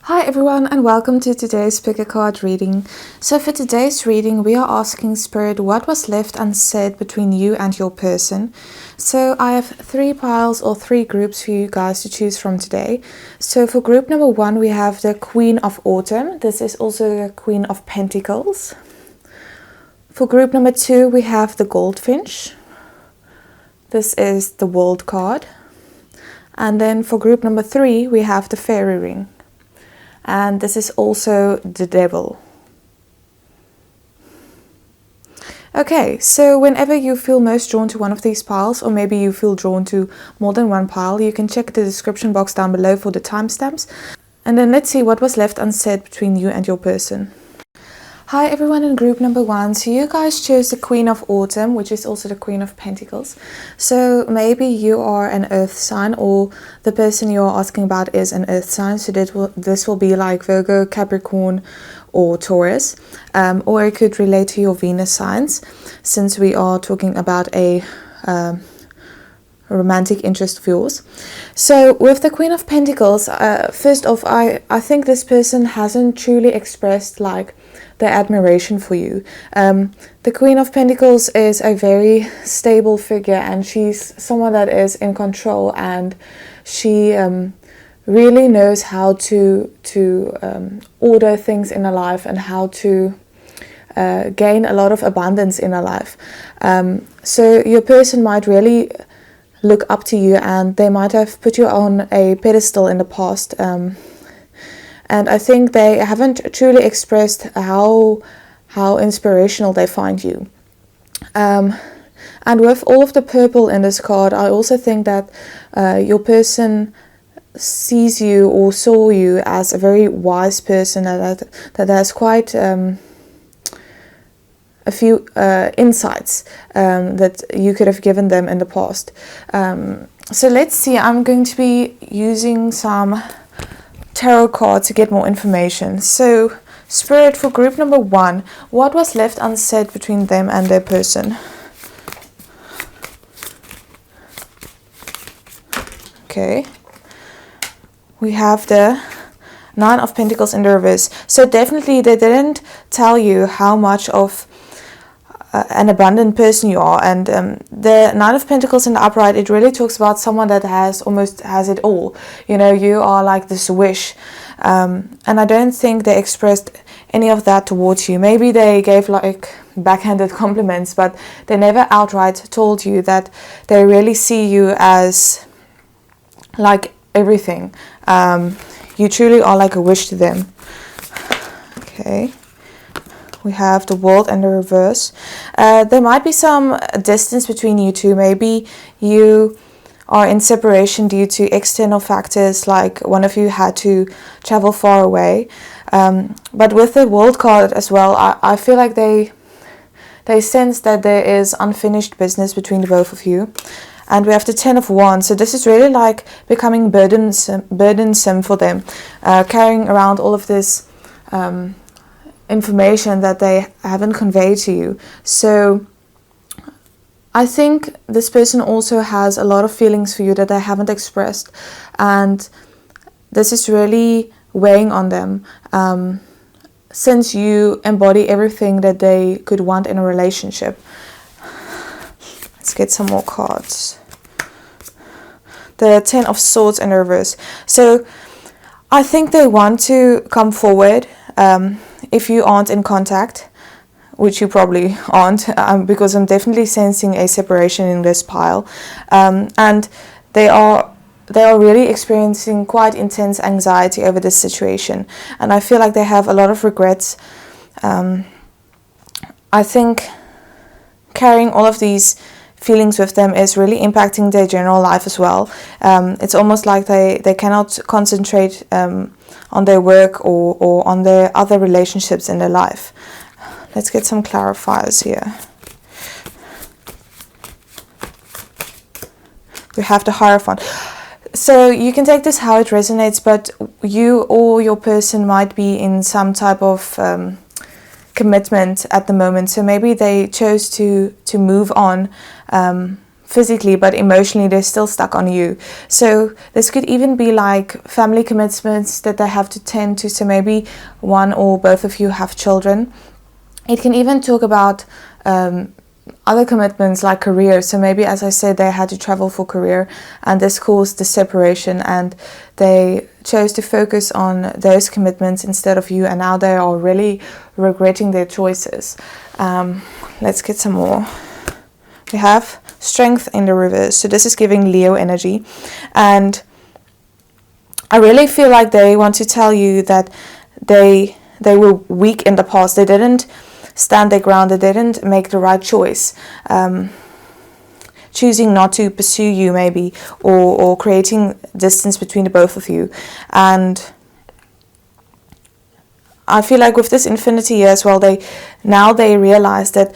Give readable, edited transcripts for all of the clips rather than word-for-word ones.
Hi everyone and welcome to today's pick a card reading. So for today's reading we are asking Spirit what was left unsaid between you and your person. So I have 3 piles or 3 groups for you guys to choose from today. So for group number 1 we have the Queen of Autumn. This is also the Queen of Pentacles. For group number 2 we have the Goldfinch. This is the World card. And then for group number 3 we have the Fairy Ring. And this is also the Devil. Okay, so whenever you feel most drawn to one of these piles, or maybe you feel drawn to more than one pile, you can check the description box down below for the timestamps. And then let's see what was left unsaid between you and your person. Hi everyone in group number 1. So you guys chose the Queen of Autumn, which is also the Queen of Pentacles. So maybe you are an earth sign, or the person you're asking about is an earth sign. So this will be like Virgo, Capricorn or Taurus. Or it could relate to your Venus signs, since we are talking about a romantic interest of yours. So with the Queen of Pentacles, first off, I think this person hasn't truly expressed like their admiration for you. The Queen of Pentacles is a very stable figure, and she's someone that is in control, and she really knows how to order things in her life and how to gain a lot of abundance in her life. So your person might really look up to you, and they might have put you on a pedestal in the past. And I think they haven't truly expressed how inspirational they find you. And with all of the purple in this card, I also think that your person sees you or saw you as a very wise person that has quite a few insights that you could have given them in the past. So let's see, I'm going to be using some tarot cards to get more information. So Spirit, for group number 1, what was left unsaid between them and their person? Okay, we have the 9 of Pentacles in the reverse. So definitely they didn't tell you how much of an abundant person you are. And the 9 of Pentacles in the upright, it really talks about someone that almost has it all. You know, you are like this wish. And I don't think they expressed any of that towards you. Maybe they gave like backhanded compliments, but they never outright told you that they really see you as like everything. You truly are like a wish to them. Okay. We have the World and the reverse. There might be some distance between you two. Maybe you are in separation due to external factors, like one of you had to travel far away. But with the World card as well, I feel like they sense that there is unfinished business between the both of you. And we have the 10 of Wands. So this is really like becoming burdensome for them, carrying around all of this information that they haven't conveyed to you. So I think this person also has a lot of feelings for you that they haven't expressed, and this is really weighing on them, since you embody everything that they could want in a relationship. Let's get some more cards. The 10 of Swords in reverse. So I think they want to come forward. If you aren't in contact, which you probably aren't, because I'm definitely sensing a separation in this pile, and they are really experiencing quite intense anxiety over this situation, and I feel like they have a lot of regrets. I think carrying all of these feelings with them is really impacting their general life as well. It's almost like they cannot concentrate on their work or on their other relationships in their life. Let's get some clarifiers here. We have the Hierophant. So you can take this how it resonates, but you or your person might be in some type of commitment at the moment. So maybe they chose to move on physically, but emotionally they're still stuck on you. So this could even be like family commitments that they have to tend to. So maybe one or both of you have children. It can even talk about other commitments like career. So maybe, as I said, they had to travel for career and this caused the separation, and they chose to focus on those commitments instead of you, and now they are really regretting their choices. Let's get some more. We have Strength in the reverse. So this is giving Leo energy, and I really feel like they want to tell you that they were weak in the past. They didn't stand their ground. They didn't make the right choice, choosing not to pursue you maybe, or creating distance between the both of you. And I feel like with this infinity as well, they realize that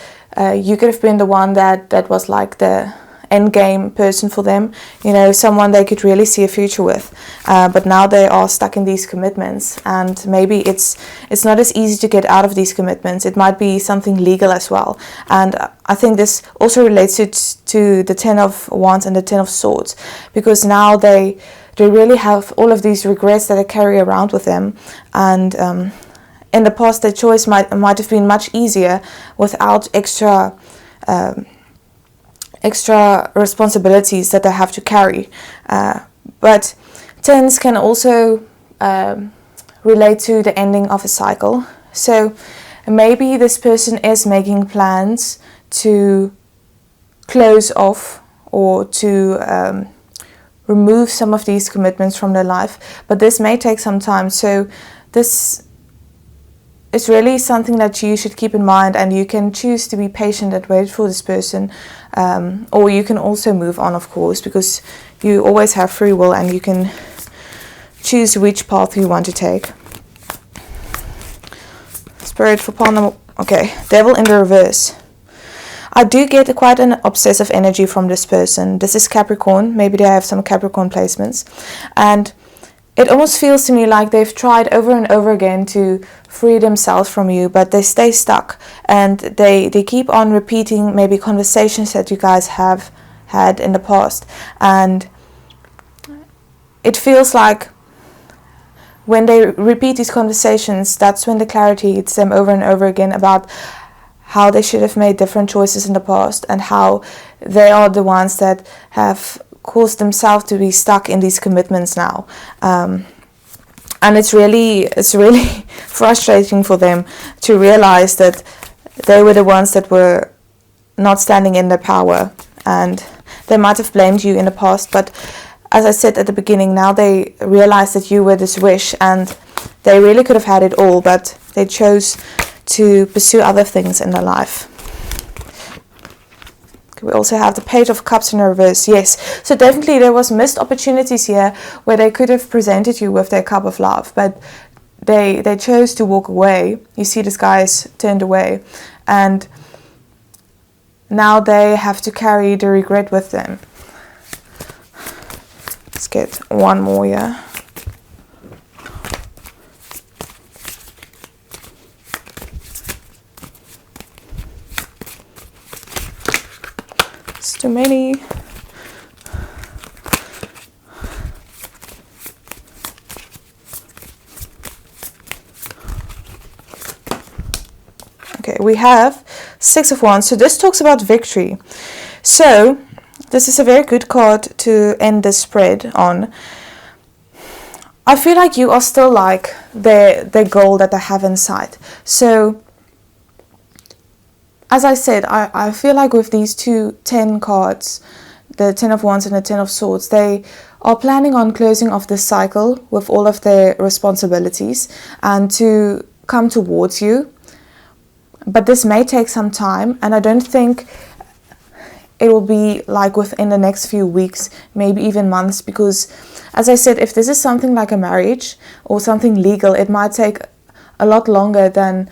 you could have been the one that was like the end game person for them, you know, someone they could really see a future with, but now they are stuck in these commitments, and maybe it's not as easy to get out of these commitments. It might be something legal as well, and I think this also relates to the 10 of Wands and the 10 of Swords, because now they really have all of these regrets that they carry around with them, and in the past their choice might have been much easier without extra responsibilities that they have to carry. But 10s can also relate to the ending of a cycle. So maybe this person is making plans to close off or to remove some of these commitments from their life, but this may take some time. So this is really something that you should keep in mind, and you can choose to be patient and wait for this person, or you can also move on, of course, because you always have free will and you can choose which path you want to take. Spirit for Pamela. Okay, Devil in the reverse. I do get quite an obsessive energy from this person. This is Capricorn. Maybe they have some Capricorn placements, and it almost feels to me like they've tried over and over again to free themselves from you, but they stay stuck, and they keep on repeating maybe conversations that you guys have had in the past, and it feels like when they repeat these conversations, that's when the clarity hits them over and over again about how they should have made different choices in the past, and how they are the ones that have caused themselves to be stuck in these commitments now, and it's really frustrating for them to realize that they were the ones that were not standing in their power, and they might have blamed you in the past, but as I said at the beginning, now they realize that you were this wish, and they really could have had it all, but they chose to pursue other things in their life. We also have the Page of Cups in reverse. Yes, so definitely there was missed opportunities here where they could have presented you with their cup of love, but they chose to walk away. You see this guy's turned away, and now they have to carry the regret with them. Let's get one more here. It's too many. Okay, we have Six of Wands. So this talks about victory. So this is a very good card to end this spread on. I feel like you are still like the goal that they have in sight. So as I said, I feel like with these 10 cards, the 10 of Wands and the 10 of Swords, they are planning on closing off this cycle with all of their responsibilities and to come towards you. But this may take some time, and I don't think it will be like within the next few weeks, maybe even months, because as I said, if this is something like a marriage or something legal, it might take a lot longer than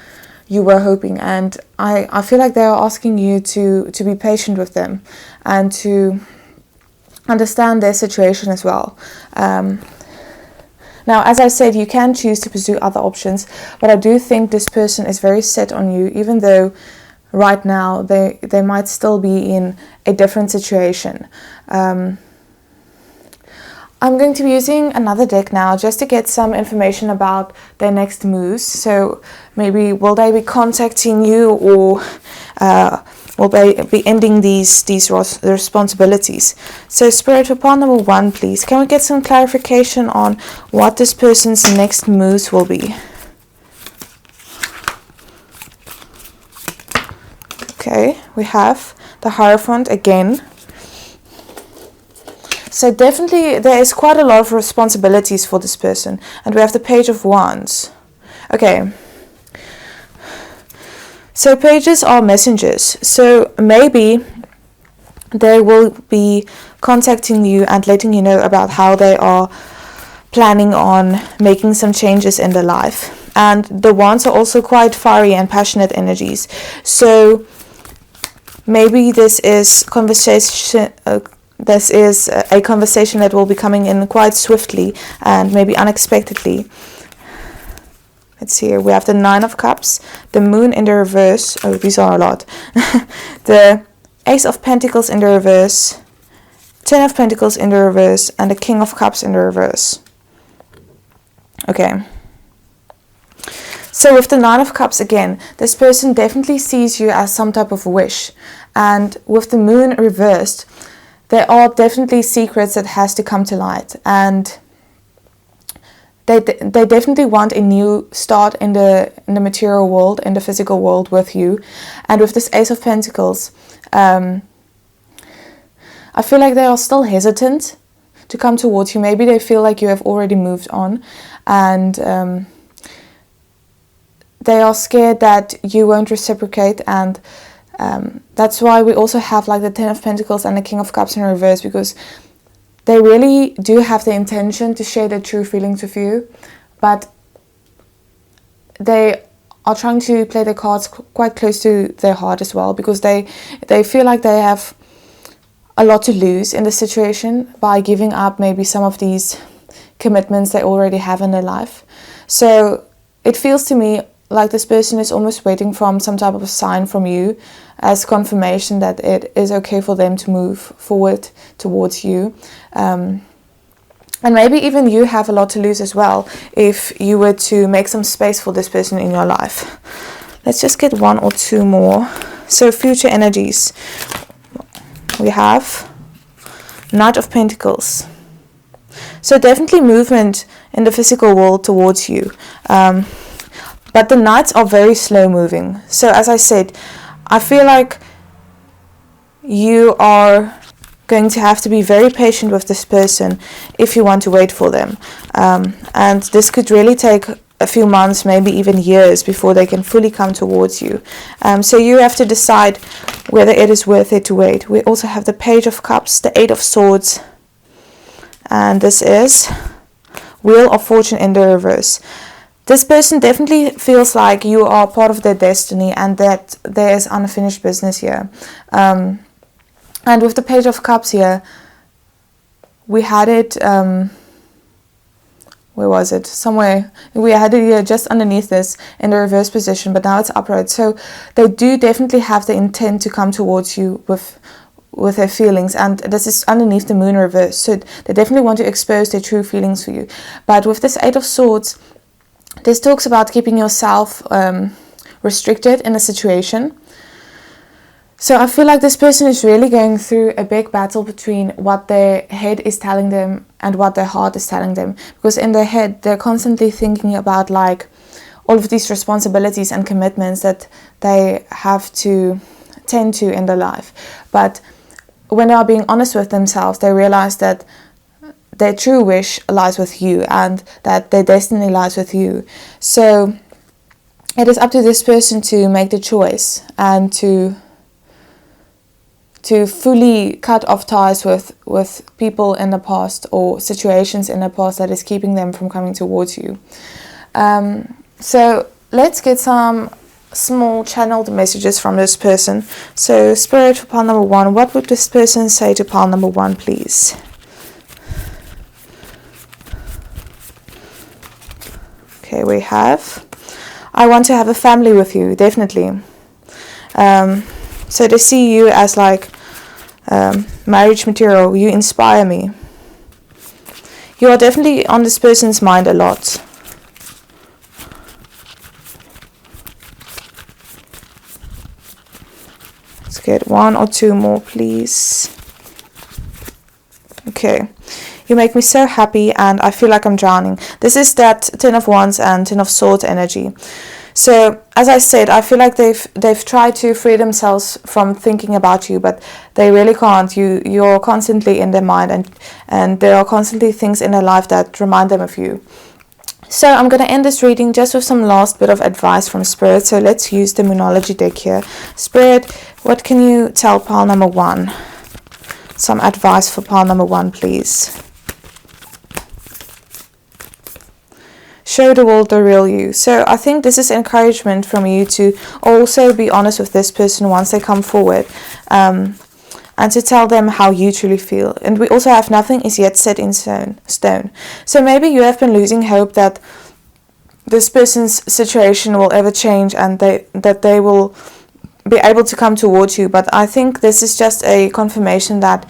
you were hoping, and I feel like they are asking you to be patient with them and to understand their situation as well. Now, as I said, you can choose to pursue other options, but I do think this person is very set on you, even though right now. They might still be in a different situation. I'm going to be using another deck now just to get some information about their next moves. So maybe will they be contacting you, or will they be ending these responsibilities? So Spirit, for pile number 1, please. Can we get some clarification on what this person's next moves will be? Okay, we have the Hierophant again. So definitely there is quite a lot of responsibilities for this person. And we have the Page of Wands. Okay. So pages are messengers. So maybe they will be contacting you and letting you know about how they are planning on making some changes in their life. And the Wands are also quite fiery and passionate energies. So maybe this is conversation. This is a conversation that will be coming in quite swiftly and maybe unexpectedly. Let's see here. We have the 9 of Cups, the Moon in the reverse. Oh, these are a lot. The Ace of Pentacles in the reverse, 10 of Pentacles in the reverse, and the King of Cups in the reverse. Okay. So with the 9 of Cups again, this person definitely sees you as some type of wish. And with the Moon reversed, there are definitely secrets that has to come to light, and they definitely want a new start in the material world, in the physical world with you. And with this Ace of Pentacles, I feel like they are still hesitant to come towards you. Maybe they feel like you have already moved on, and they are scared that you won't reciprocate. And that's why we also have like the 10 of Pentacles and the King of Cups in reverse, because they really do have the intention to share their true feelings with you, but they are trying to play their cards quite close to their heart as well, because they feel like they have a lot to lose in the situation by giving up maybe some of these commitments they already have in their life. So it feels to me like this person is almost waiting from some type of a sign from you as confirmation that it is okay for them to move forward towards you. And maybe even you have a lot to lose as well if you were to make some space for this person in your life. Let's just get 1 or 2 more. So future energies. We have Knight of Pentacles. So definitely movement in the physical world towards you. But the Knights are very slow moving. So as I said, I feel like you are going to have to be very patient with this person if you want to wait for them. And this could really take a few months, maybe even years, before they can fully come towards you. So you have to decide whether it is worth it to wait. We also have the Page of Cups, the 8 of Swords, and this is Wheel of Fortune in the reverse. This person definitely feels like you are part of their destiny and that there is unfinished business here. And with the Page of Cups here, we had it, where was it? Somewhere. We had it here just underneath this in the reverse position, but now it's upright. So they do definitely have the intent to come towards you with their feelings, and this is underneath the Moon reverse. So they definitely want to expose their true feelings for you. But with this 8 of Swords, this talks about keeping yourself restricted in a situation. So I feel like this person is really going through a big battle between what their head is telling them and what their heart is telling them. Because in their head, they're constantly thinking about like all of these responsibilities and commitments that they have to tend to in their life. But when they are being honest with themselves, they realize that their true wish lies with you and that their destiny lies with you. So it is up to this person to make the choice and to fully cut off ties with people in the past or situations in the past that is keeping them from coming towards you. So let's get some small channeled messages from this person. So Spirit, for pile number 1, what would this person say to pile number 1, please? Okay, we have, I want to have a family with you, definitely. So they see you as like marriage material. You inspire me. You are definitely on this person's mind a lot. Let's get 1 or 2 more, please. Okay. You make me so happy and I feel like I'm drowning. This is that 10 of Wands and 10 of Swords energy. So, as I said, I feel like they've tried to free themselves from thinking about you, but they really can't. You're constantly in their mind, and there are constantly things in their life that remind them of you. So I'm going to end this reading just with some last bit of advice from Spirit. So let's use the Moonology deck here. Spirit, what can you tell pile number 1? Some advice for pile number 1, please. Show the world the real you. So I think this is encouragement from you to also be honest with this person once they come forward, and to tell them how you truly feel. And we also have nothing is yet set in stone. So maybe you have been losing hope that this person's situation will ever change and that they will be able to come towards you. But I think this is just a confirmation that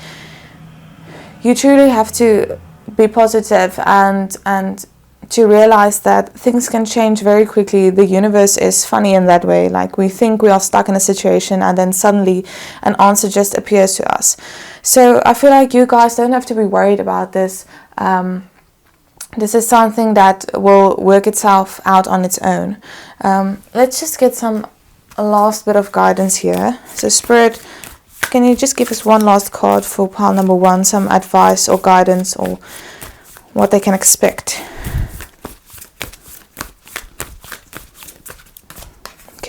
you truly have to be positive and to realize that things can change very quickly. The universe is funny in that way. Like, we think we are stuck in a situation and then suddenly an answer just appears to us. So I feel like you guys don't have to be worried about this. This is something that will work itself out on its own. Let's just get some last bit of guidance here. So Spirit, can you just give us one last card for pile number 1, some advice or guidance or what they can expect?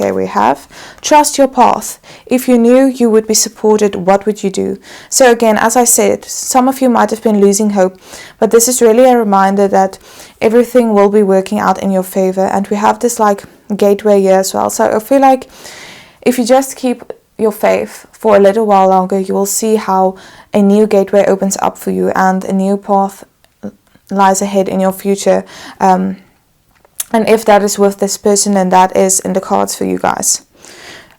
Okay, we have trust your path. If you knew you would be supported, what would you do? So again, as I said, some of you might have been losing hope, but this is really a reminder that everything will be working out in your favor. And we have this like gateway here as well. So I feel like if you just keep your faith for a little while longer, you will see how a new gateway opens up for you and a new path lies ahead in your future. And if that is with this person, then that is in the cards for you guys.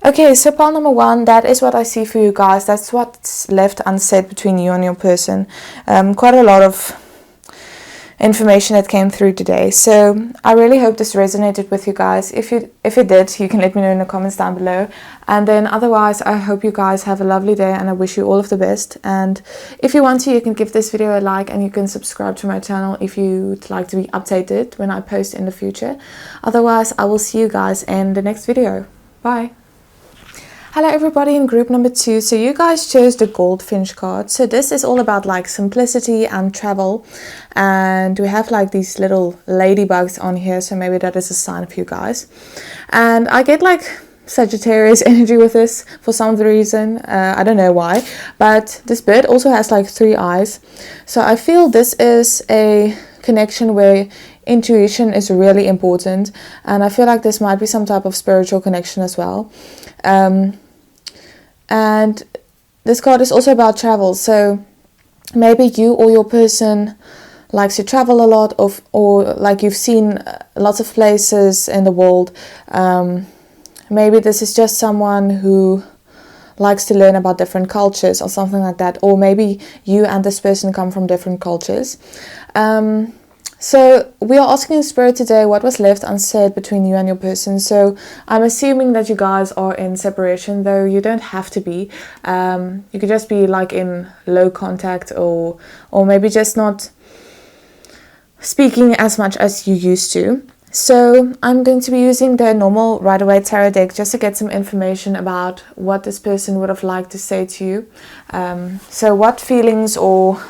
Okay, so pile number 1, that is what I see for you guys. That's what's left unsaid between you and your person. Quite a lot of information that came through today. So I really hope this resonated with you guys. If it did, you can let me know in the comments down below. And then otherwise, I hope you guys have a lovely day and I wish you all of the best. And if you want to, you can give this video a like and you can subscribe to my channel if you'd like to be updated when I post in the future. Otherwise, I will see you guys in the next video. Bye. Hello everybody in group number 2. So you guys chose the Goldfinch card. So this is all about like simplicity and travel. And we have like these little ladybugs on here. So maybe that is a sign of you guys. And I get like Sagittarius energy with this for some reason. I don't know why. But this bird also has like 3 eyes. So I feel this is a connection where intuition is really important. And I feel like this might be some type of spiritual connection as well. And this card is also about travel. So maybe you or your person likes to travel a lot, or like you've seen lots of places in the world. Maybe this is just someone who likes to learn about different cultures or something like that. Or maybe you and this person come from different cultures. So we are asking Spirit today what was left unsaid between you and your person. So I'm assuming that you guys are in separation, though you don't have to be. You could just be like in low contact, or maybe just not speaking as much as you used to. So I'm going to be using the normal Right Away Tarot deck just to get some information about what this person would have liked to say to you. So what feelings or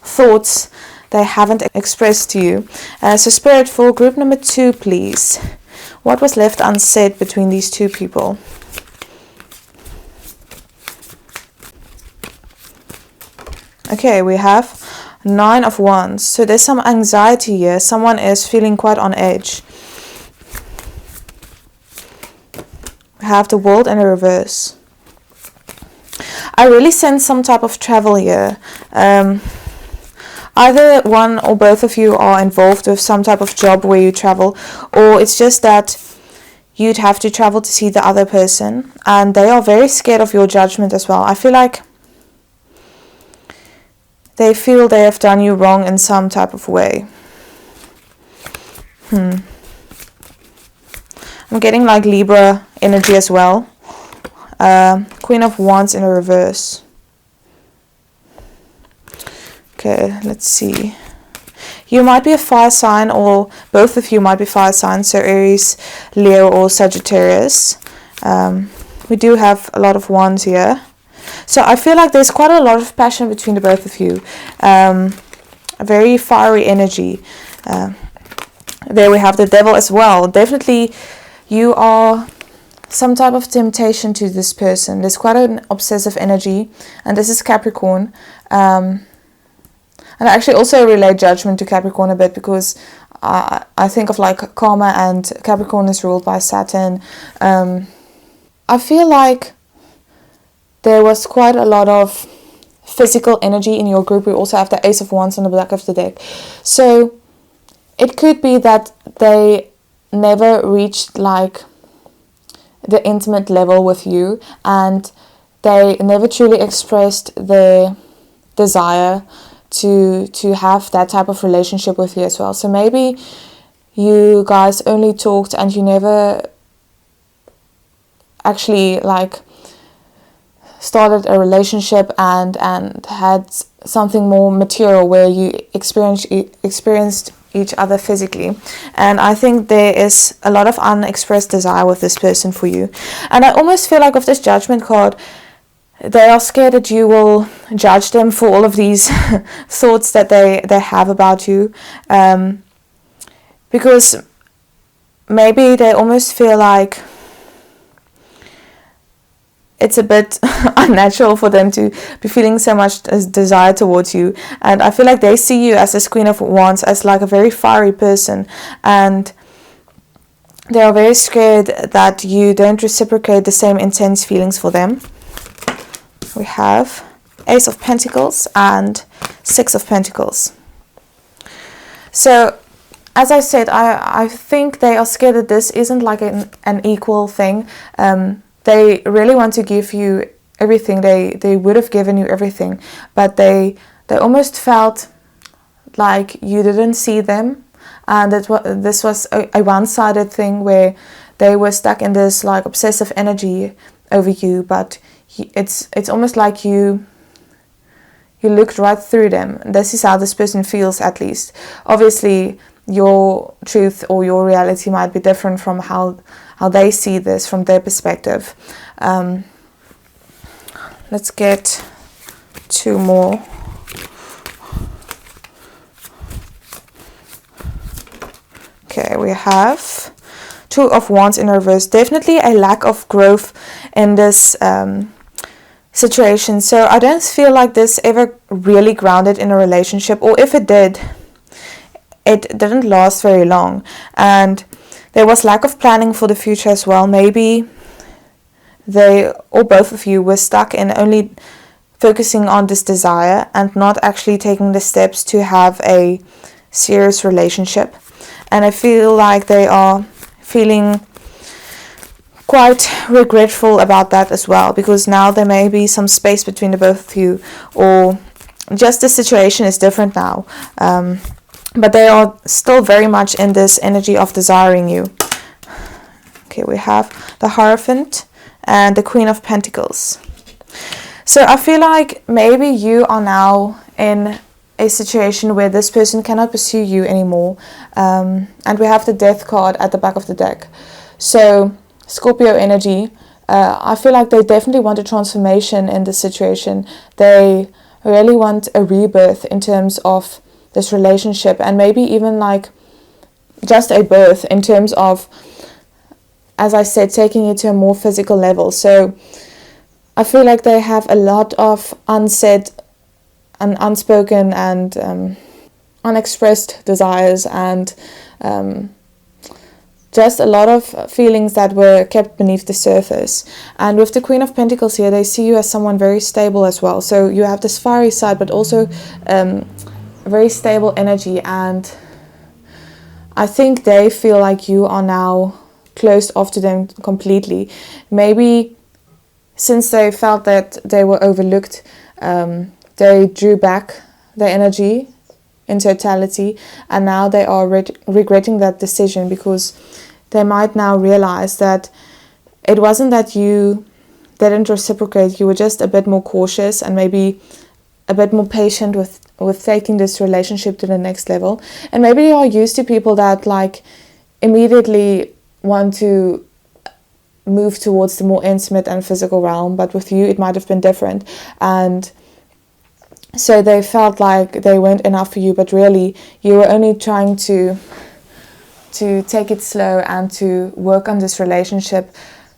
thoughts they haven't expressed to you. So Spirit, for group number 2, please. What was left unsaid between these 2 people? Okay, we have 9 of Wands. So there's some anxiety here. Someone is feeling quite on edge. We have the World in a reverse. I really sense some type of travel here. Either one or both of you are involved with some type of job where you travel, or it's just that you'd have to travel to see the other person, and they are very scared of your judgment as well. I feel like they feel they have done you wrong in some type of way. I'm getting like Libra energy as well. Queen of Wands in a reverse. Okay, let's see. You might be a fire sign, or both of you might be fire signs, so Aries, Leo, or Sagittarius. We do have a lot of wands here. So I feel like there's quite a lot of passion between the both of you. A very fiery energy. There we have the Devil as well. Definitely you are some type of temptation to this person. There's quite an obsessive energy, and this is Capricorn. And I actually also relate judgment to Capricorn a bit, because I think of like karma, and Capricorn is ruled by Saturn. I feel like there was quite a lot of physical energy in your group. We also have the Ace of Wands on the back of the deck. So it could be that they never reached like the intimate level with you, and they never truly expressed their desire to have that type of relationship with you as well. So maybe you guys only talked and you never actually like started a relationship and had something more material where you experienced each other physically. And I think there is a lot of unexpressed desire with this person for you. And I almost feel like with this Judgment card, they are scared that you will judge them for all of these thoughts that they have about you. Because maybe they almost feel like it's a bit unnatural for them to be feeling so much desire towards you. And I feel like they see you as this Queen of Wands, as like a very fiery person. And they are very scared that you don't reciprocate the same intense feelings for them. We have Ace of Pentacles and Six of Pentacles. So, as I said, I think they are scared that this isn't like an equal thing. They really want to give you everything. They would have given you everything, but they almost felt like you didn't see them, and that this was a one-sided thing where they were stuck in this like obsessive energy over you. But it's almost like you looked right through them. This is how this person feels, at least. Obviously, your truth or your reality might be different from how they see this from their perspective. Let's get two more. Okay, we have Two of Wands in reverse. Definitely a lack of growth in this situation. So I don't feel like this ever really grounded in a relationship, or if it did, it didn't last very long. And there was lack of planning for the future as well. Maybe they, or both of you, were stuck in only focusing on this desire and not actually taking the steps to have a serious relationship. And I feel like they are feeling quite regretful about that as well, because now there may be some space between the both of you, or just the situation is different now. But they are still very much in this energy of desiring you. Okay, we have the Hierophant and the Queen of Pentacles. So I feel like maybe you are now in a situation where this person cannot pursue you anymore. And we have the Death card at the back of the deck. So Scorpio energy. I feel like they definitely want a transformation in this situation. They really want a rebirth in terms of this relationship, and maybe even like just a birth in terms of, as I said, taking it to a more physical level. So I feel like they have a lot of unsaid and unspoken and unexpressed desires, and just a lot of feelings that were kept beneath the surface. And with the Queen of Pentacles here, they see you as someone very stable as well. So you have this fiery side, but also very stable energy. And I think they feel like you are now closed off to them completely. Maybe since they felt that they were overlooked, they drew back their energy in totality, and now they are regretting that decision, because they might now realize that it wasn't that you didn't reciprocate, you were just a bit more cautious and maybe a bit more patient with taking this relationship to the next level. And maybe you are used to people that like immediately want to move towards the more intimate and physical realm, but with you it might have been different, and so they felt like they weren't enough for you, but really you were only trying to take it slow and to work on this relationship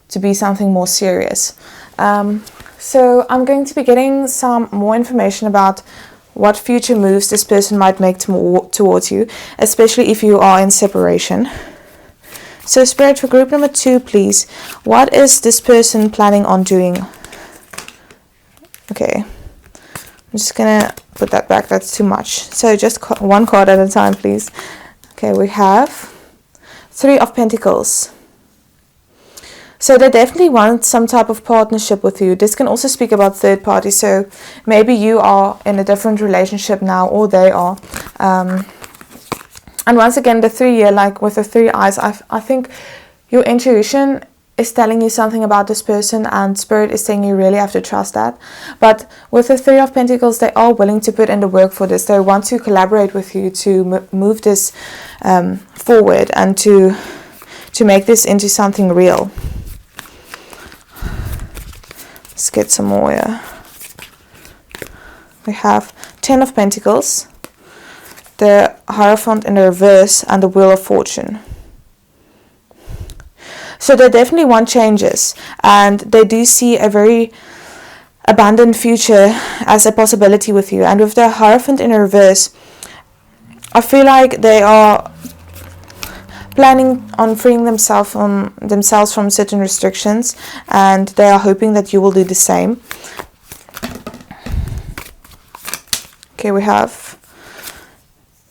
to be something more serious. So I'm going to be getting some more information about what future moves this person might make towards you, especially if you are in separation. So Spirit, for group number 2, please. What is this person planning on doing? Okay. I'm just going to put that back. That's too much. So just one card at a time, please. Okay, we have 3 of Pentacles. So they definitely want some type of partnership with you. This can also speak about third party. So maybe you are in a different relationship now, or they are. And once again, the 3 year, like with the 3 eyes, I think your intuition is telling you something about this person, and Spirit is saying you really have to trust that. But with the 3 of Pentacles, they are willing to put in the work for this. They want to collaborate with you to move this forward and to make this into something real. Let's get some more here. We have 10 of Pentacles, the Hierophant in the reverse, and the Wheel of Fortune. So they definitely want changes, and they do see a very abundant future as a possibility with you. And with the Hierophant in the reverse, I feel like they are planning on freeing themselves from certain restrictions, and they are hoping that you will do the same. Okay, we have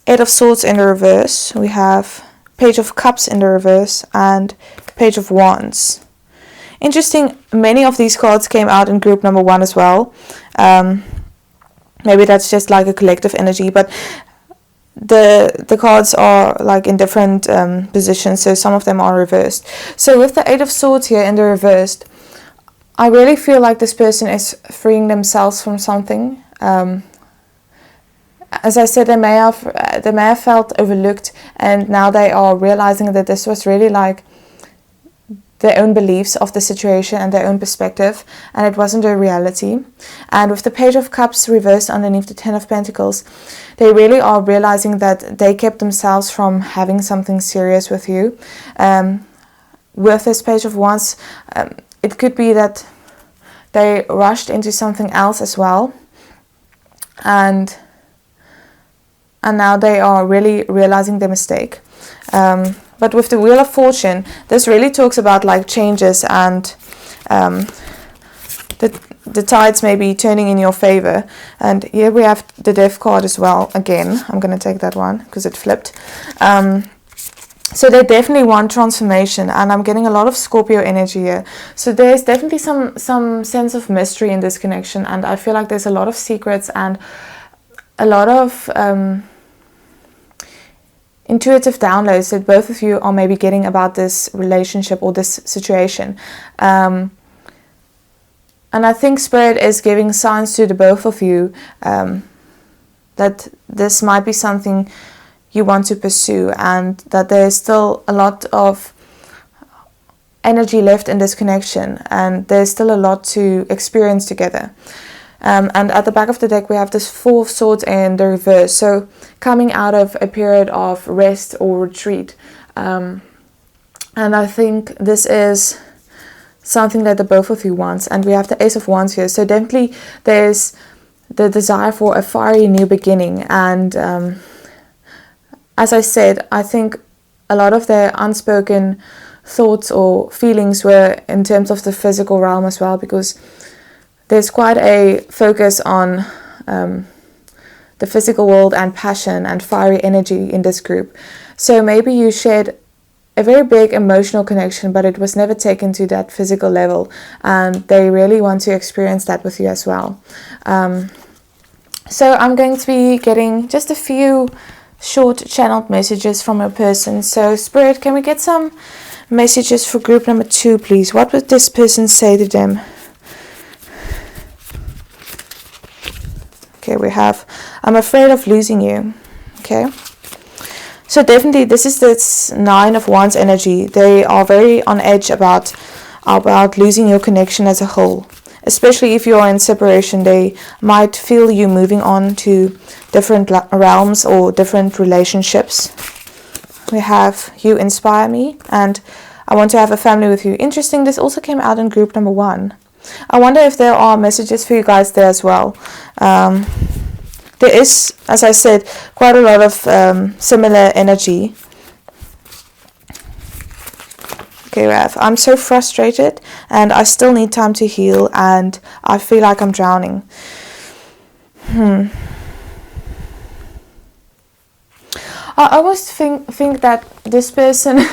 8 of Swords in the reverse. We have Page of Cups in the reverse and Page of Wands. Interesting, many of these cards came out in group number 1 as well. Maybe that's just like a collective energy, but the cards are like in different positions, so some of them are reversed. So with the 8 of Swords here in the reversed, I really feel like this person is freeing themselves from something. As I said, they may have felt overlooked, and now they are realizing that this was really like their own beliefs of the situation and their own perspective, and it wasn't a reality. And with the Page of Cups reversed underneath the 10 of Pentacles, they really are realizing that they kept themselves from having something serious with you. With this Page of Wands, it could be that they rushed into something else as well, and now they are really realizing their mistake. But with the Wheel of Fortune, this really talks about like changes and the tides may be turning in your favor. And here we have the Death card as well. Again, I'm going to take that one because it flipped. So they definitely want transformation, and I'm getting a lot of Scorpio energy here. So there's definitely some sense of mystery in this connection, and I feel like there's a lot of secrets and a lot of intuitive downloads that both of you are maybe getting about this relationship or this situation. And I think Spirit is giving signs to the both of you that this might be something you want to pursue, and that there's still a lot of energy left in this connection, and there's still a lot to experience together. And at the back of the deck, we have this 4 of Swords in the reverse. So coming out of a period of rest or retreat. And I think this is something that the both of you want. And we have the Ace of Wands here. So definitely there's the desire for a fiery new beginning. And as I said, I think a lot of their unspoken thoughts or feelings were in terms of the physical realm as well, because there's quite a focus on the physical world and passion and fiery energy in this group. So maybe you shared a very big emotional connection, but it was never taken to that physical level, and they really want to experience that with you as well. So I'm going to be getting just a few short channeled messages from a person. So Spirit, can we get some messages for group number 2, please? What would this person say to them? Okay, we have, I'm afraid of losing you. Okay. So definitely this is this 9 of Wands energy. They are very on edge about losing your connection as a whole. Especially if you are in separation, they might feel you moving on to different realms or different relationships. We have, you inspire me and I want to have a family with you. Interesting, this also came out in group number 1. I wonder if there are messages for you guys there as well. There is, as I said, quite a lot of similar energy. Okay, we have, I'm so frustrated and I still need time to heal and I feel like I'm drowning. I almost think that this person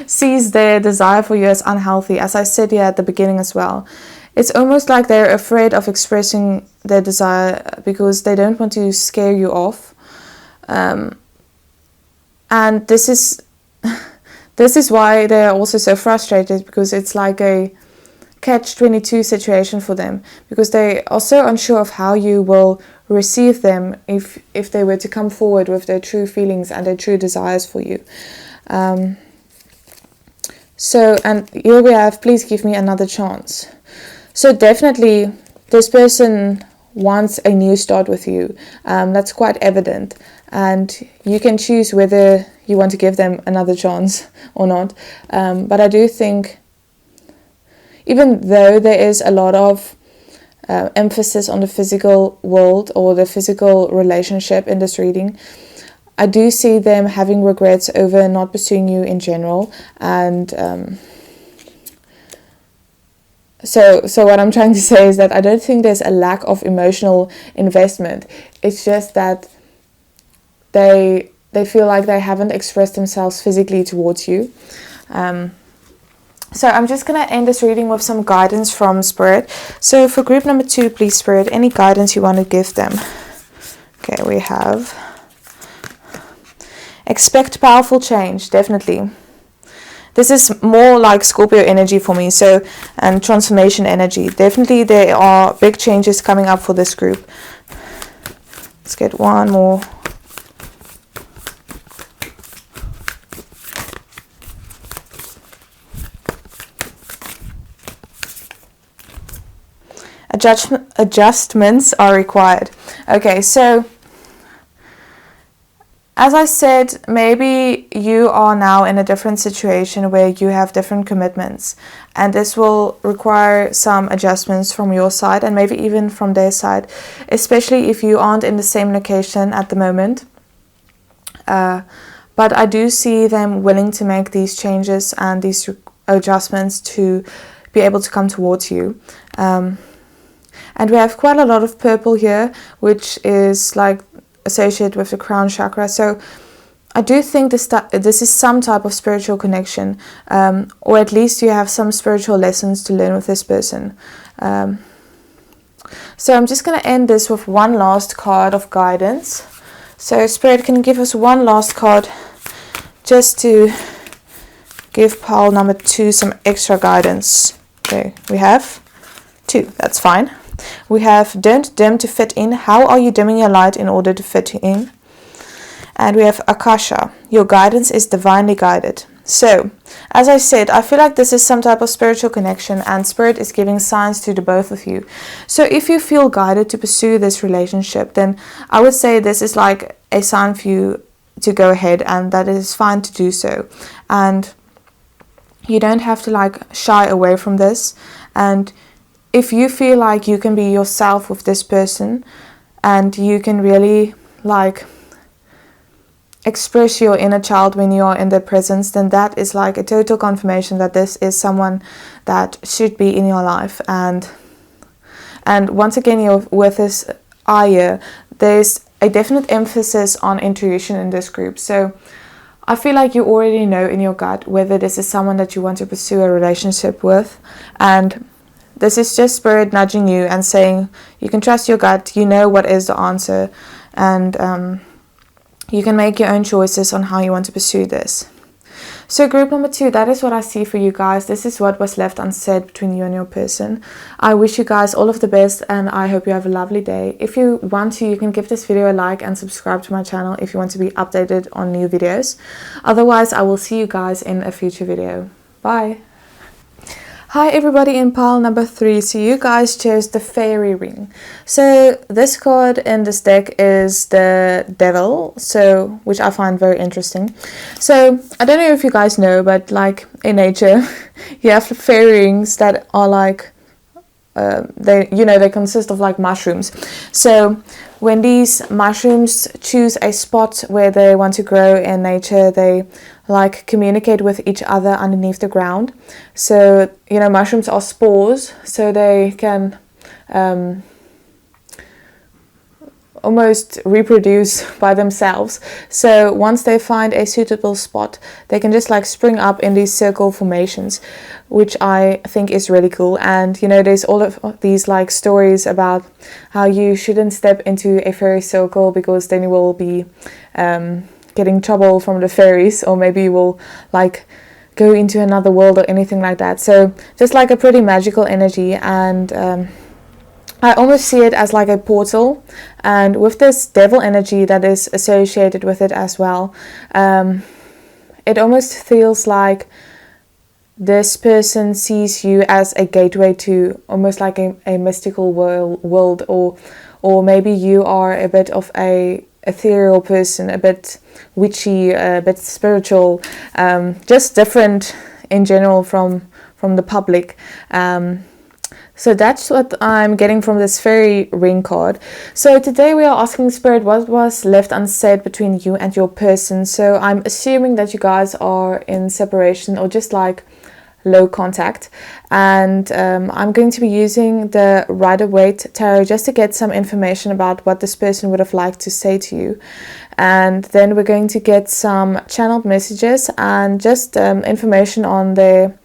sees their desire for you as unhealthy, as I said here at the beginning as well. It's almost like they're afraid of expressing their desire because they don't want to scare you off. And this is why they're also so frustrated, because it's like a catch-22 situation for them, because they are so unsure of how you will receive them if they were to come forward with their true feelings and their true desires for you. So, and here we have, please give me another chance. So definitely this person wants a new start with you. That's quite evident. And you can choose whether you want to give them another chance or not. But I do think, even though there is a lot of emphasis on the physical world or the physical relationship in this reading, I do see them having regrets over not pursuing you in general. And So what I'm trying to say is that I don't think there's a lack of emotional investment. It's just that they feel like they haven't expressed themselves physically towards you. So I'm just going to end this reading with some guidance from Spirit. So for group number 2, please, Spirit, any guidance you want to give them. Okay, we have, expect powerful change, definitely. This is more like Scorpio energy for me, so, and transformation energy. Definitely there are big changes coming up for this group. Let's get one more. Adjustments are required. Okay, so as I said, maybe you are now in a different situation where you have different commitments, and this will require some adjustments from your side and maybe even from their side, especially if you aren't in the same location at the moment. But I do see them willing to make these changes and these adjustments to be able to come towards you. And we have quite a lot of purple here, which is like associated with the crown chakra. So I do think this is some type of spiritual connection, or at least you have some spiritual lessons to learn with this person. So I'm just going to end this with one last card of guidance. So Spirit, can give us one last card just to give pile number 2 some extra guidance. Okay, we have 2, that's fine. We have, don't dim to fit in. How are you dimming your light in order to fit in? And we have Akasha. Your guidance is divinely guided. So, as I said, I feel like this is some type of spiritual connection, and Spirit is giving signs to the both of you. So if you feel guided to pursue this relationship, then I would say this is like a sign for you to go ahead, and that it is fine to do so. And you don't have to like shy away from this. And if you feel like you can be yourself with this person and you can really like express your inner child when you are in their presence, then that is like a total confirmation that this is someone that should be in your life. And once again, you're with this eye, there's a definite emphasis on intuition in this group. So I feel like you already know in your gut whether this is someone that you want to pursue a relationship with, and this is just Spirit nudging you and saying you can trust your gut, you know what is the answer, and you can make your own choices on how you want to pursue this. So group number 2, that is what I see for you guys. This is what was left unsaid between you and your person. I wish you guys all of the best, and I hope you have a lovely day. If you want to, you can give this video a like and subscribe to my channel if you want to be updated on new videos. Otherwise, I will see you guys in a future video. Bye! Hi everybody in pile number 3. So you guys chose the fairy ring. So this card in this deck is the devil, so which I find very interesting. So I don't know if you guys know, but like in nature you have fairy rings that are like they consist of like mushrooms. So when these mushrooms choose a spot where they want to grow in nature, they like communicate with each other underneath the ground. So mushrooms are spores, so they can almost reproduce by themselves. So once they find a suitable spot, they can just like spring up in these circle formations, which I think is really cool. And there's all of these like stories about how you shouldn't step into a fairy circle because then you will be getting trouble from the fairies, or maybe you will like go into another world or anything like that. So just like a pretty magical energy, and I almost see it as like a portal, and with this devil energy that is associated with it as well, it almost feels like this person sees you as a gateway to almost like a mystical world, or maybe you are a bit of a ethereal person, a bit witchy, a bit spiritual, just different in general from the public. So that's what I'm getting from this fairy ring card. So today we are asking Spirit what was left unsaid between you and your person. So I'm assuming that you guys are in separation or just like low contact, and I'm going to be using the Rider-Waite tarot just to get some information about what this person would have liked to say to you, and then we're going to get some channeled messages and just information on their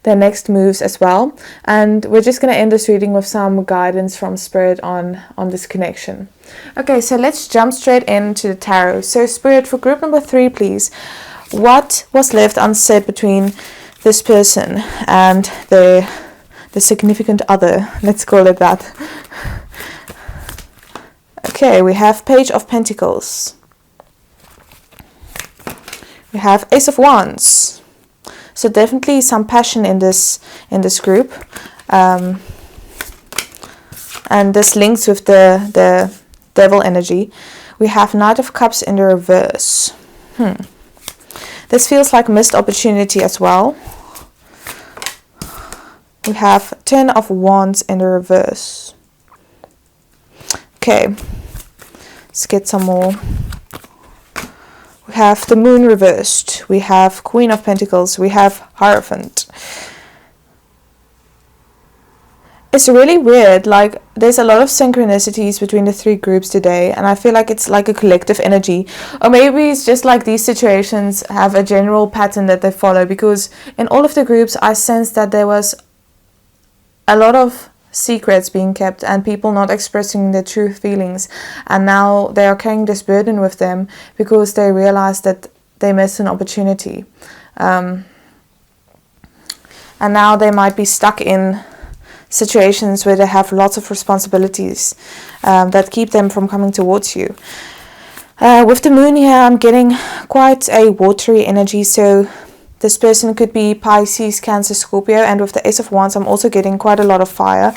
next moves as well. And we're just going to end this reading with some guidance from Spirit on this connection. Okay, so let's jump straight into the tarot. So Spirit, for group number 3, please, what was left unsaid between this person and the significant other, let's call it that. Okay, we have Page of Pentacles, we have Ace of Wands. So definitely some passion in this group, and this links with the devil energy. We have Knight of Cups in the reverse. This feels like missed opportunity as well. We have 10 of Wands in the reverse. Okay, let's get some more. We have the Moon reversed. We have Queen of Pentacles. We have Hierophant. It's really weird, like there's a lot of synchronicities between the 3 groups today, and I feel like it's like a collective energy, or maybe it's just like these situations have a general pattern that they follow, because in all of the groups I sense that there was a lot of secrets being kept and people not expressing their true feelings, and now they are carrying this burden with them because they realize that they missed an opportunity, and now they might be stuck in situations where they have lots of responsibilities that keep them from coming towards you. With the Moon here, I'm getting quite a watery energy, so this person could be Pisces, Cancer, Scorpio, and with the Ace of Wands I'm also getting quite a lot of fire,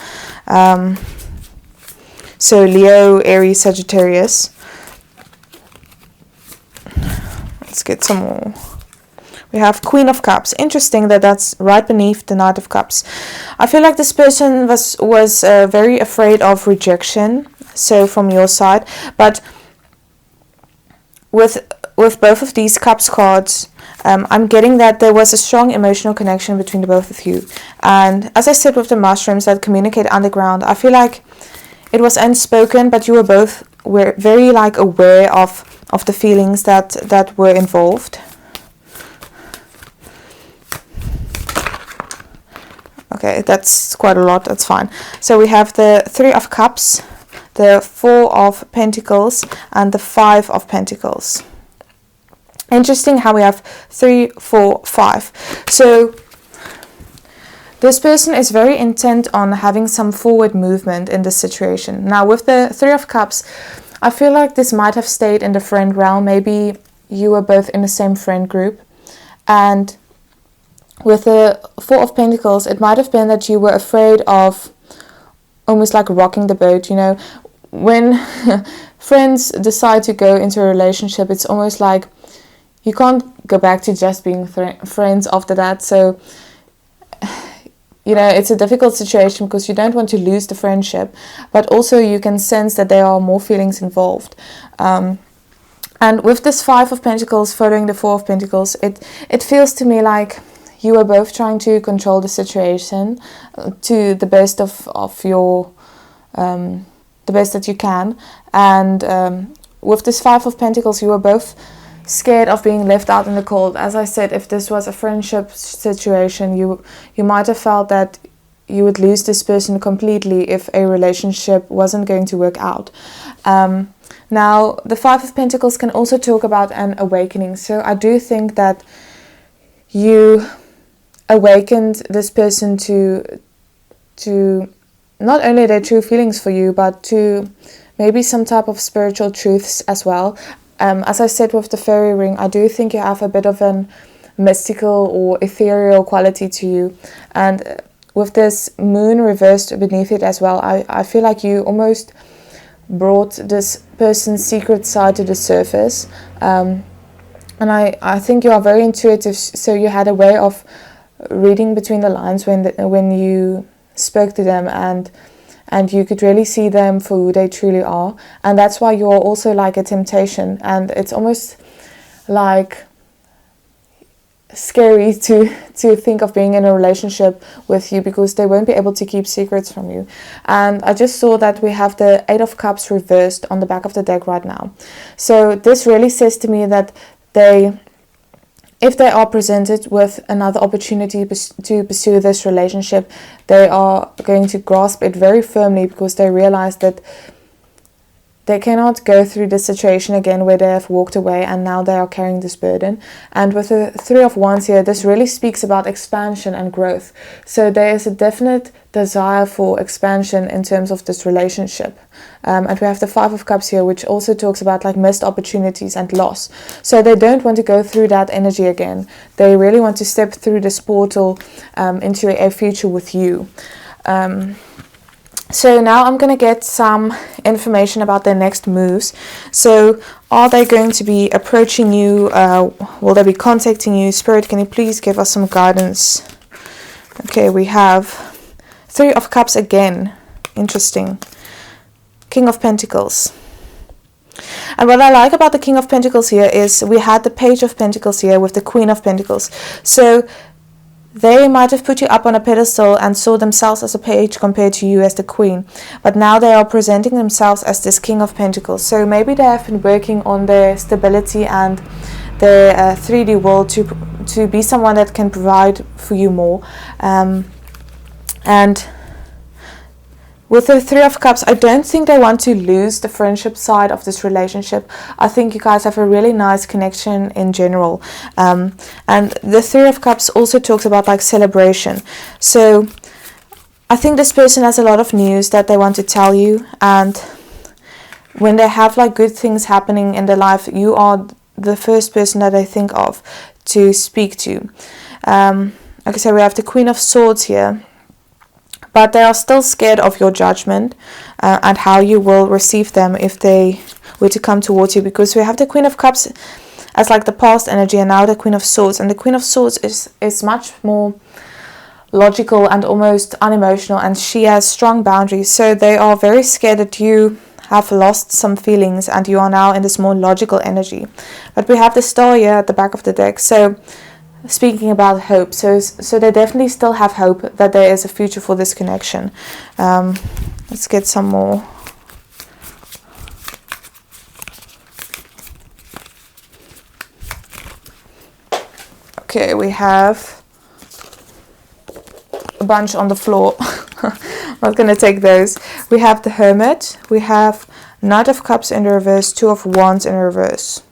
so Leo, Aries, Sagittarius. Let's get some more. We have Queen of Cups. Interesting that that's right beneath the Knight of Cups. I feel like this person was very afraid of rejection, so from your side, but with both of these Cups cards, I'm getting that there was a strong emotional connection between the both of you. And as I said with the mushrooms that communicate underground, I feel like it was unspoken, but you were very like aware of the feelings that were involved. Okay, that's quite a lot. That's fine. So we have the 3 of Cups, the 4 of Pentacles, and the 5 of Pentacles. Interesting how we have 3, 4, 5. So this person is very intent on having some forward movement in this situation. Now with the 3 of Cups, I feel like this might have stayed in the friend realm. Maybe you were both in the same friend group. And with the 4 of Pentacles, it might have been that you were afraid of almost like rocking the boat, you know. When friends decide to go into a relationship, it's almost like you can't go back to just being friends after that. So, you know, it's a difficult situation because you don't want to lose the friendship, but also you can sense that there are more feelings involved. And with this 5 of Pentacles following the 4 of Pentacles, it feels to me like you are both trying to control the situation to the best of your, the best that you can. And with this 5 of Pentacles, you are both scared of being left out in the cold. As I said, if this was a friendship situation, you might have felt that you would lose this person completely if a relationship wasn't going to work out. Now, the 5 of Pentacles can also talk about an awakening. So I do think that you awakened this person to not only their true feelings for you, but to maybe some type of spiritual truths as well. As I said with the fairy ring, I do think you have a bit of an mystical or ethereal quality to you. And with this moon reversed beneath it as well, I feel like you almost brought this person's secret side to the surface. And I think you are very intuitive, so you had a way of reading between the lines when you spoke to them, and you could really see them for who they truly are. And that's why you're also like a temptation, and it's almost like scary to think of being in a relationship with you, because they won't be able to keep secrets from you. And I just saw that we have the 8 of Cups reversed on the back of the deck right now. So this really says to me that if they are presented with another opportunity to pursue this relationship, they are going to grasp it very firmly, because they realize that they cannot go through this situation again where they have walked away and now they are carrying this burden. And with the 3 of Wands here, this really speaks about expansion and growth. So there is a definite desire for expansion in terms of this relationship. And we have the 5 of Cups here, which also talks about like missed opportunities and loss. So they don't want to go through that energy again. They really want to step through this portal into a future with you. So now I'm going to get some information about their next moves. So are they going to be approaching you? Will they be contacting you? Spirit, can you please give us some guidance? Okay, we have 3 of Cups again. Interesting. King of Pentacles. And what I like about the King of Pentacles here is we had the Page of Pentacles here with the Queen of Pentacles. So they might have put you up on a pedestal and saw themselves as a page compared to you as the queen. But now they are presenting themselves as this King of Pentacles. So maybe they have been working on their stability and their 3D world to be someone that can provide for you more. And with the 3 of Cups, I don't think they want to lose the friendship side of this relationship. I think you guys have a really nice connection in general. And the 3 of Cups also talks about like celebration. So I think this person has a lot of news that they want to tell you. And when they have like good things happening in their life, you are the first person that they think of to speak to. Like I said, we have the Queen of Swords here. But they are still scared of your judgment and how you will receive them if they were to come towards you. Because we have the Queen of Cups as like the past energy, and now the Queen of Swords. And the Queen of Swords is much more logical and almost unemotional, and she has strong boundaries. So they are very scared that you have lost some feelings and you are now in this more logical energy. But we have the Star here at the back of the deck. So speaking about hope, so they definitely still have hope that there is a future for this connection. Let's get some more. Okay, we have a bunch on the floor. I'm not going to take those. We have the Hermit. We have Knight of Cups in reverse. 2 of Wands in reverse.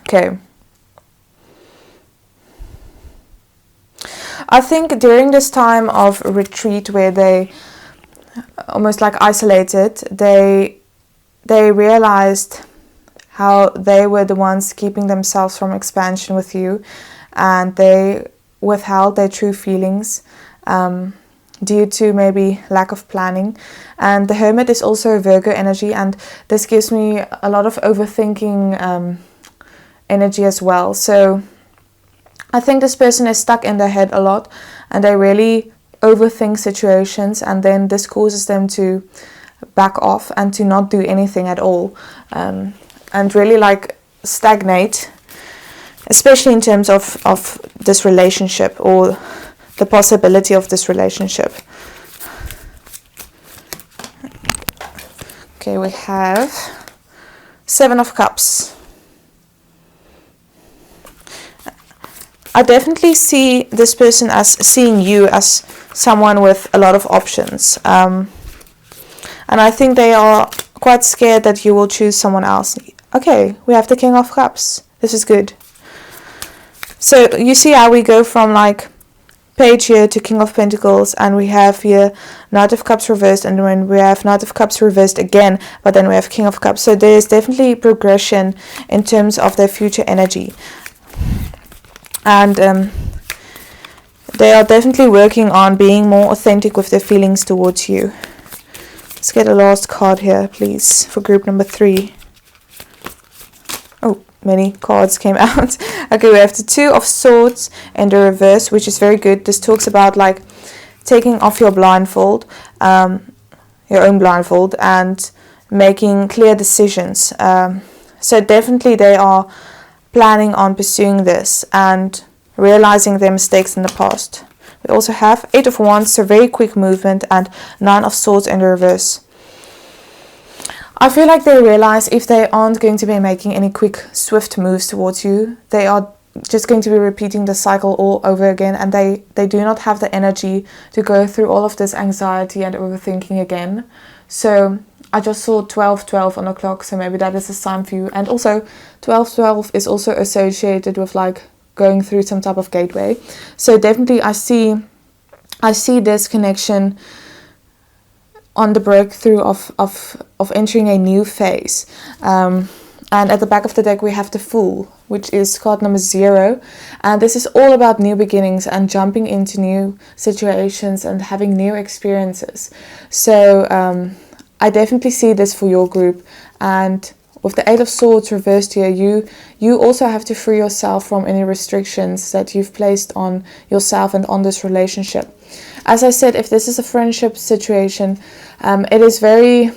Okay. I think during this time of retreat where they almost like isolated, they realized how they were the ones keeping themselves from expansion with you, and they withheld their true feelings due to maybe lack of planning. And the Hermit is also a Virgo energy, and this gives me a lot of overthinking energy as well. So I think this person is stuck in their head a lot, and they really overthink situations, and then this causes them to back off and to not do anything at all, and really like stagnate, especially in terms of this relationship or the possibility of this relationship. Okay, we have 7 of Cups. I definitely see this person as seeing you as someone with a lot of options. And I think they are quite scared that you will choose someone else. Okay, we have the King of Cups. This is good. So you see how we go from like Page here to King of Pentacles, and we have here Knight of Cups reversed, and then we have Knight of Cups reversed again, but then we have King of Cups. So there is definitely progression in terms of their future energy. And they are definitely working on being more authentic with their feelings towards you. Let's get a last card here, please, for group number 3. Oh, many cards came out. Okay, we have the 2 of Swords in the reverse, which is very good. This talks about like taking off your blindfold, your own blindfold, and making clear decisions. So definitely they are planning on pursuing this and realizing their mistakes in the past. We also have 8 of Wands, so very quick movement, and 9 of Swords in the reverse. I feel like they realize if they aren't going to be making any quick, swift moves towards you, they are just going to be repeating the cycle all over again, and they do not have the energy to go through all of this anxiety and overthinking again. So I just saw 12:12 on the clock, so maybe that is a sign for you. And also 12:12 is also associated with like going through some type of gateway. So definitely I see this connection on the breakthrough of entering a new phase. And at the back of the deck we have the Fool, which is card number 0. And this is all about new beginnings and jumping into new situations and having new experiences. So I definitely see this for your group. And with the 8 of Swords reversed here, you also have to free yourself from any restrictions that you've placed on yourself and on this relationship. As I said, if this is a friendship situation, it is very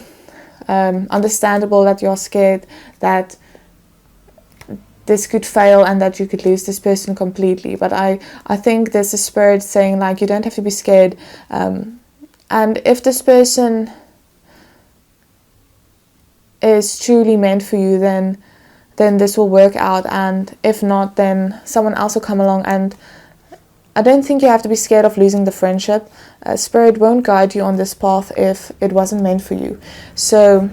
understandable that you're scared that this could fail and that you could lose this person completely. But I think there's a spirit saying like you don't have to be scared. And if this person is truly meant for you, then this will work out, and if not, then someone else will come along. And I don't think you have to be scared of losing the friendship. Spirit won't guide you on this path if it wasn't meant for you. So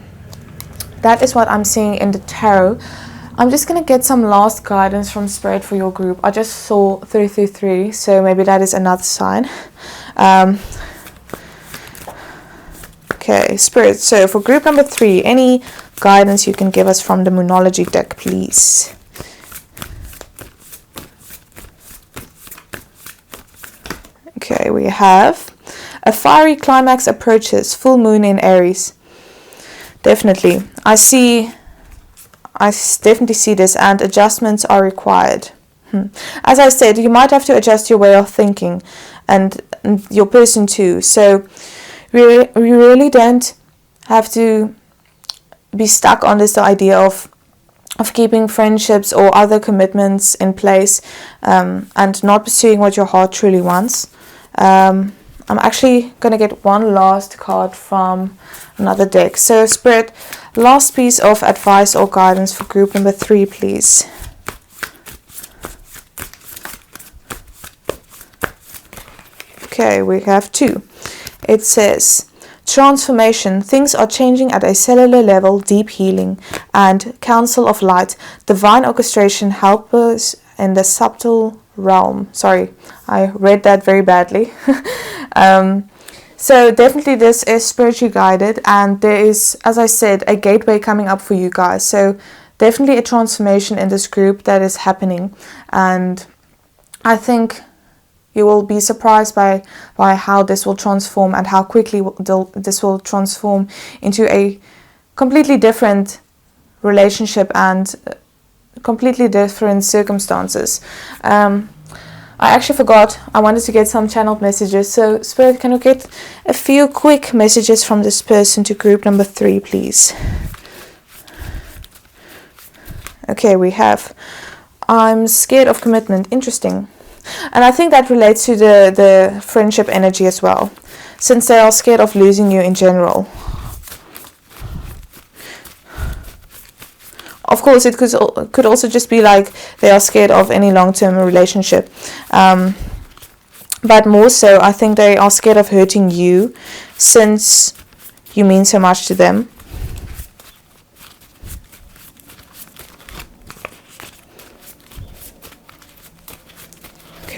that is what I'm seeing in the tarot. I'm just going to get some last guidance from Spirit for your group. I just saw 333, so maybe that is another sign. Okay, Spirit, so for group number 3, any guidance you can give us from the Moonology deck, please. Okay, we have a fiery climax approaches, full moon in Aries. Definitely. I definitely see this, and adjustments are required. As I said, you might have to adjust your way of thinking and your person too. So we really don't have to be stuck on this idea of keeping friendships or other commitments in place and not pursuing what your heart truly wants. I'm actually going to get one last card from another deck. So Spirit, last piece of advice or guidance for group number 3, please. Okay, we have 2. It says, transformation. Things are changing at a cellular level, deep healing, and council of light, divine orchestration, helpers in the subtle realm. Sorry, I read that very badly. So definitely this is spiritually guided, and there is, as I said, a gateway coming up for you guys. So definitely a transformation in this group that is happening, and I think you will be surprised by how this will transform and how quickly this will transform into a completely different relationship and completely different circumstances. I actually forgot, I wanted to get some channeled messages. So Spirit, can we get a few quick messages from this person to group number 3, please? Okay, we have, I'm scared of commitment. Interesting. And I think that relates to the friendship energy as well, since they are scared of losing you in general. Of course, it could also just be like they are scared of any long-term relationship. But more so, I think they are scared of hurting you, since you mean so much to them.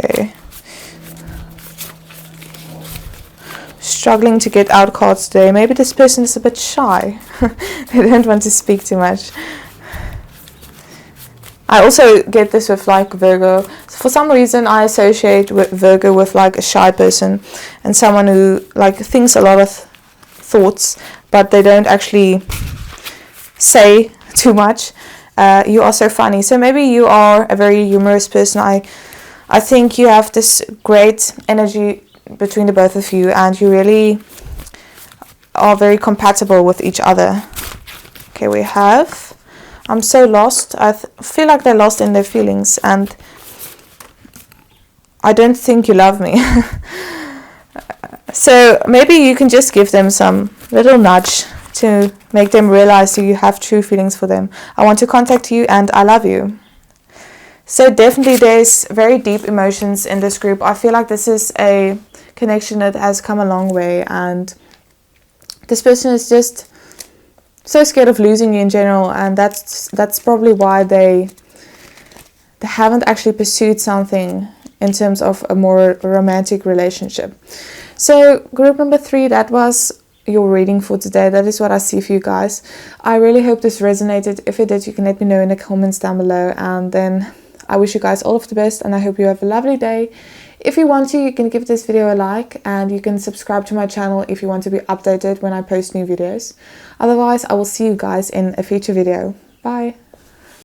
Okay. Struggling to get out cards today. Maybe this person is a bit shy. They don't want to speak too much. I also get this with like Virgo. For some reason I associate with Virgo with like a shy person and someone who like thinks a lot of thoughts, but they don't actually say too much. You are so funny. So maybe you are a very humorous person. I think you have this great energy between the both of you, and you really are very compatible with each other. Okay, we have, I'm so lost. I feel like they're lost in their feelings, and I don't think you love me. So maybe you can just give them some little nudge to make them realize you have true feelings for them. I want to contact you and I love you. So definitely there's very deep emotions in this group. I feel like this is a connection that has come a long way, and this person is just so scared of losing you in general, and that's probably why they haven't actually pursued something in terms of a more romantic relationship. So group number 3, that was your reading for today. That is what I see for you guys. I really hope this resonated. If it did, you can let me know in the comments down below, and then I wish you guys all of the best, and I hope you have a lovely day. If you want to, you can give this video a like, and you can subscribe to my channel if you want to be updated when I post new videos. Otherwise, I will see you guys in a future video. Bye!